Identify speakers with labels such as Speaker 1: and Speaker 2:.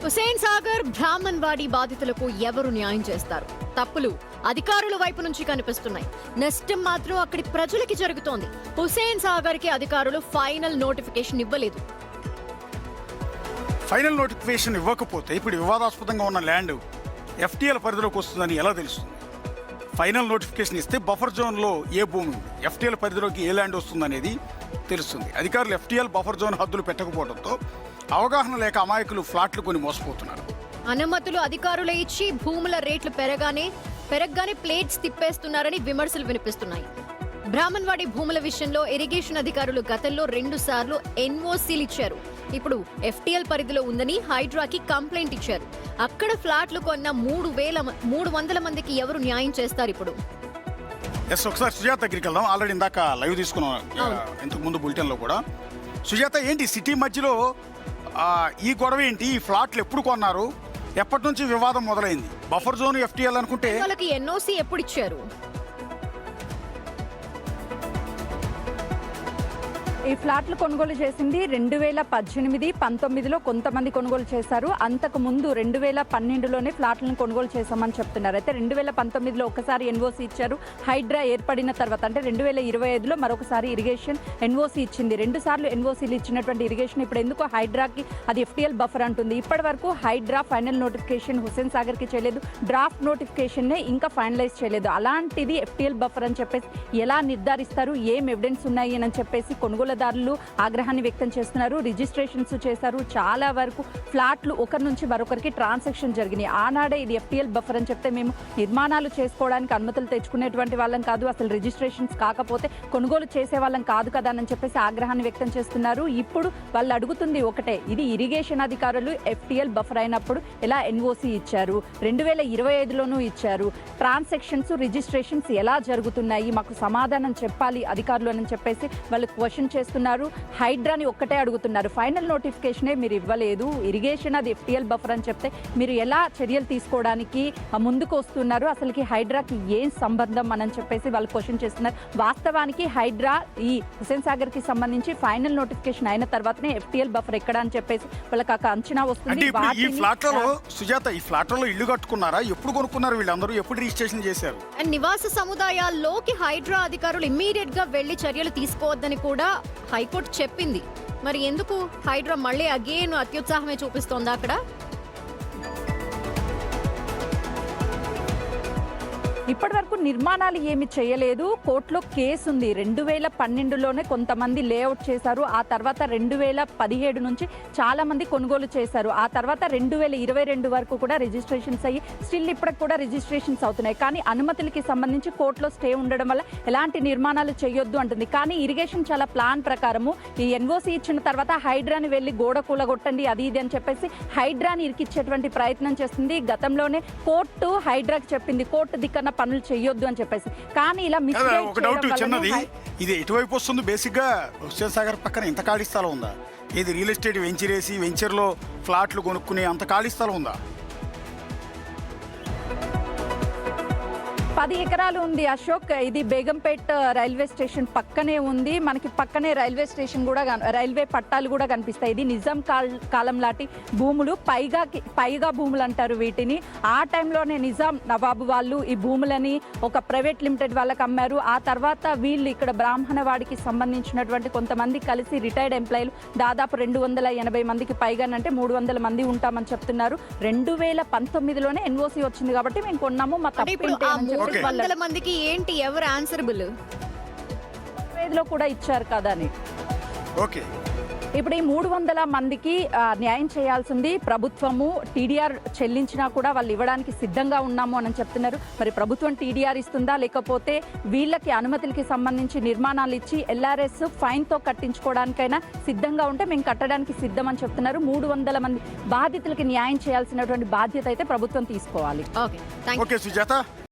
Speaker 1: హుసేన్ సాగర్ బ్రాహ్మణ్వాడి బాధితులకు ఎవరు న్యాయం చేస్తారు? తప్పులు అధికారుల వైపు నుంచి కనిపిస్తున్నాయి, నష్టం మాత్రం అక్కడి ప్రజలకి జరుగుతోంది. హుసేన్ సాగర్ కి అధికారులు ఫైనల్ నోటిఫికేషన్ ఇవ్వలేదు.
Speaker 2: ఫైనల్ నోటిఫికేషన్ ఇవ్వకపోతే ఇప్పుడు వివాదాస్పదంగా ఉన్న ల్యాండ్ ఎఫ్టీఎల్ పరిధిలోకి వస్తుందని ఎలా తెలుస్తుంది? ఫైనల్ నోటిఫికేషన్ ఇస్తే బఫర్ జోన్లో ఏ భూమి ఉంది, ఎఫ్టీఎల్ పరిధిలోకి ఏ ల్యాండ్ వస్తుందనేది తెలుస్తుంది. అధికారులు ఎఫ్టీఎల్ బఫర్ జోన్ హద్దులు పెట్టకపోవడంతో అవగాహన లేక అమాయకులు ఫ్లాట్లు కొని మోసపోతున్నారు.
Speaker 1: అనుమతులు అధికారులు ఇచ్చి భూముల రేట్లు పెరగగానే ప్లేట్స్ తిప్పేస్తున్నారని విమర్శలు వినిపిస్తున్నాయి. బ్రాహ్మణ్వాడి భూముల విషయంలో ఇరిగేషన్ అధికారులు గతంలో 2 సార్లు ఎన్ఓసీలు ఇచ్చారు. ఇప్పుడు ఎఫ్టీఎల్ పరిధిలో ఉందని హైడ్రాకి కంప్లైంట్ ఇచ్చారు. అక్కడ ఫ్లాట్లు కొన్న 300 మందికి ఎవరు న్యాయం చేస్తారు? ఇప్పుడు
Speaker 2: ఒకసారి సుజాత దగ్గరికి వెళ్దాం. ఆల్రెడీ ఇందాక లైవ్ తీసుకున్నాం, ఇంతకు ముందు బులెటిన్లో కూడా. సుజాత, ఏంటి సిటీ మధ్యలో ఈ గొడవ ఏంటి? ఈ ఫ్లాట్లు ఎప్పుడు కొన్నారు? ఎప్పటి నుంచి వివాదం మొదలైంది? బఫర్ జోన్ ఎఫ్టీఎల్ అనుకుంటే
Speaker 1: వాళ్ళకి ఎన్ఓసీ ఎప్పుడు ఇచ్చారు?
Speaker 3: ఈ ఫ్లాట్లు కొనుగోలు చేసింది 2018, 19లో కొంతమంది కొనుగోలు చేశారు. అంతకు ముందు 2012లోనే ఫ్లాట్లను కొనుగోలు చేశామని చెప్తున్నారు. అయితే 2019లో ఒకసారి ఎన్ఓసీ ఇచ్చారు. హైడ్రా ఏర్పడిన తర్వాత అంటే 2025లో మరొకసారి ఇరిగేషన్ ఎన్ఓసీ ఇచ్చింది. 2 సార్లు ఎన్ఓసీలు ఇచ్చినటువంటి ఇరిగేషన్ ఇప్పుడు ఎందుకు హైడ్రాకి అది ఎఫ్టీఎల్ బఫర్ అంటుంది? ఇప్పటి వరకు హైడ్రా ఫైనల్ నోటిఫికేషన్ హుసేన్ సాగర్కి చేయలేదు, డ్రాఫ్ట్ నోటిఫికేషన్నే ఇంకా ఫైనలైజ్ చేయలేదు. అలాంటిది ఎఫ్టీఎల్ బఫర్ అని చెప్పేసి ఎలా నిర్ధారిస్తారు? ఏం ఎవిడెన్స్ ఉన్నాయి అని చెప్పేసి కొనుగోలుదారులు ఆగ్రహాన్ని వ్యక్తం చేస్తున్నారు. రిజిస్ట్రేషన్స్ చేశారు. చాలా వరకు ఫ్లాట్లు ఒకరి నుంచి మరొకరికి ట్రాన్సాక్షన్ జరిగినాయి. ఆనాడే ఇది ఎఫ్టీఎల్ బఫర్ అని చెప్తే మేము నిర్మాణాలు చేసుకోవడానికి అనుమతులు తెచ్చుకునేటువంటి వాళ్ళం కాదు, అసలు రిజిస్ట్రేషన్స్ కాకపోతే కొనుగోలు చేసే వాళ్ళం కాదు కదా అని చెప్పేసి ఆగ్రహాన్ని వ్యక్తం చేస్తున్నారు. ఇప్పుడు వాళ్ళు అడుగుతుంది ఒకటే, ఇది ఇరిగేషన్ అధికారులు ఎఫ్టీఎల్ బఫర్ అయినప్పుడు ఎలా ఎన్ఓసీ ఇచ్చారు? 2025లోనూ ఇచ్చారు. ట్రాన్సాక్షన్స్ రిజిస్ట్రేషన్స్ ఎలా జరుగుతున్నాయి? మాకు సమాధానం చెప్పాలి అధికారులు అని చెప్పేసి వాళ్ళు క్వశ్చన్ చేస్తున్నారు. హైడ్రాని ఒక్కటే అడుగుతున్నారు, ఫైనల్ నోటిఫికేషనే మీరు ఇవ్వలేదు, ఇరిగేషన్ అది ఎఫ్టీఎల్ బఫర్ అని చెప్తే మీరు ఎలా చర్యలు తీసుకోవడానికి ముందుకు వస్తున్నారు? అసలుకి హైడ్రాకి ఏం సంబంధం అని చెప్పేసి వాళ్ళు క్వశ్చన్ చేస్తున్నారు. వాస్తవానికి హైడ్రా ఈ హుసేన్ సాగర్ కి సంబంధించి ఫైనల్ నోటిఫికేషన్ అయిన తర్వాతనే ఎఫ్టీఎల్ బఫర్ ఎక్కడ అని చెప్పేసి వాళ్ళకి ఒక అంచనా వస్తుంది.
Speaker 2: ఈ ఫ్లాట్లలో సుజాత, ఈ ఫ్లాట్లలో ఇల్లు కట్టుకున్నారా? ఎప్పుడు కొనుక్కున్నారు వీళ్ళందరూ? ఎప్పుడు రిజిస్ట్రేషన్ చేశారు?
Speaker 1: అండ్ నివాస సముదాయాల్లోకి హైడ్రా అధికారులు ఇమ్మీడియట్ గా వెళ్లి చర్యలు తీసుకోవద్దని కూడా హైకోర్టు చెప్పింది. మరి ఎందుకు హైడ్రా మళ్ళీ అగైన్ అత్యుత్సాహమే చూపిస్తోందా అక్కడ?
Speaker 3: ఇప్పటి వరకు నిర్మాణాలు ఏమి చేయలేదు. కోర్టులో కేసు ఉంది. 2012లోనే కొంతమంది లేఅవుట్ చేశారు. ఆ తర్వాత 2017 నుంచి చాలా మంది కొనుగోలు చేశారు. ఆ తర్వాత 2022 వరకు కూడా రిజిస్ట్రేషన్స్ అయ్యి స్టిల్ ఇప్పటికి కూడా రిజిస్ట్రేషన్స్ అవుతున్నాయి. కానీ అనుమతులకి సంబంధించి కోర్టులో స్టే ఉండడం వల్ల ఎలాంటి నిర్మాణాలు చేయొద్దు అంటుంది. కానీ ఇరిగేషన్ చాలా ప్లాన్ ప్రకారము ఈ ఎన్ఓసీ ఇచ్చిన తర్వాత హైడ్రాని వెళ్ళి గోడ కూలగొట్టండి అది ఇది అని చెప్పేసి హైడ్రాని ఇరికిచ్చేటువంటి ప్రయత్నం చేస్తుంది. గతంలోనే కోర్టు హైడ్రాకి చెప్పింది కోర్టు దిక్కన పనులు చేయొద్దు అని చెప్పేసి. కానీ ఇలా
Speaker 2: ఒక డౌట్ చిన్నది, ఇది ఎటువైపు వస్తుంది? బేసిక్ గా హుస్సేన్ సాగర్ పక్కన ఇంత ఖాళీ స్థలం ఉందా? ఇది రియల్ ఎస్టేట్ వెంచర్ వేసి వెంచర్ లో ఫ్లాట్లు కొనుక్కునే అంత ఖాళీ స్థలం ఉందా?
Speaker 3: 10 ఎకరాలు ఉంది అశోక్. ఇది బేగంపేట్ రైల్వే స్టేషన్ పక్కనే ఉంది. మనకి పక్కనే రైల్వే స్టేషన్ కూడా రైల్వే పట్టాలు కూడా కనిపిస్తాయి. ఇది నిజాం కాలం లాంటి భూములు, పైగా భూములు అంటారు వీటిని. ఆ టైంలోనే నిజాం నవాబు వాళ్ళు ఈ భూములని ఒక ప్రైవేట్ లిమిటెడ్ వాళ్ళకి అమ్మారు. ఆ తర్వాత వీళ్ళు ఇక్కడ బ్రాహ్మణవాడికి సంబంధించినటువంటి కొంతమంది కలిసి రిటైర్డ్ ఎంప్లాయీలు దాదాపు 280 మందికి పైగానంటే 300 మంది ఉంటామని చెప్తున్నారు. 2019లోనే ఎన్ఓసీ వచ్చింది కాబట్టి మేము కొన్నాము, మా తప్పు
Speaker 1: 300 మందికి ఏంటి, ఎవరు ఆన్సరబుల్?
Speaker 3: లో కూడా ఇచ్చారు కదా అని.
Speaker 2: ఓకే,
Speaker 3: ఇప్పుడు ఈ 300 మందికి న్యాయం చేయాల్సింది ప్రభుత్వము. టీడీఆర్ చెల్లించినా కూడా వాళ్ళు ఇవ్వడానికి సిద్ధంగా ఉన్నాము అని చెప్తున్నారు. మరి ప్రభుత్వం టీడీఆర్ ఇస్తుందా, లేకపోతే వీళ్ళకి అనుమతులకి సంబంధించి నిర్మాణాలు ఇచ్చి ఎల్ఆర్ఎస్ ఫైన్తో కట్టించుకోవడానికైనా సిద్ధంగా ఉంటే మేము కట్టడానికి సిద్ధం అని చెప్తున్నారు. 300 మంది బాధితులకి న్యాయం చేయాల్సినటువంటి బాధ్యత అయితే ప్రభుత్వం తీసుకోవాలి.
Speaker 1: Okay, thank you.
Speaker 2: ఓకే సుజాత.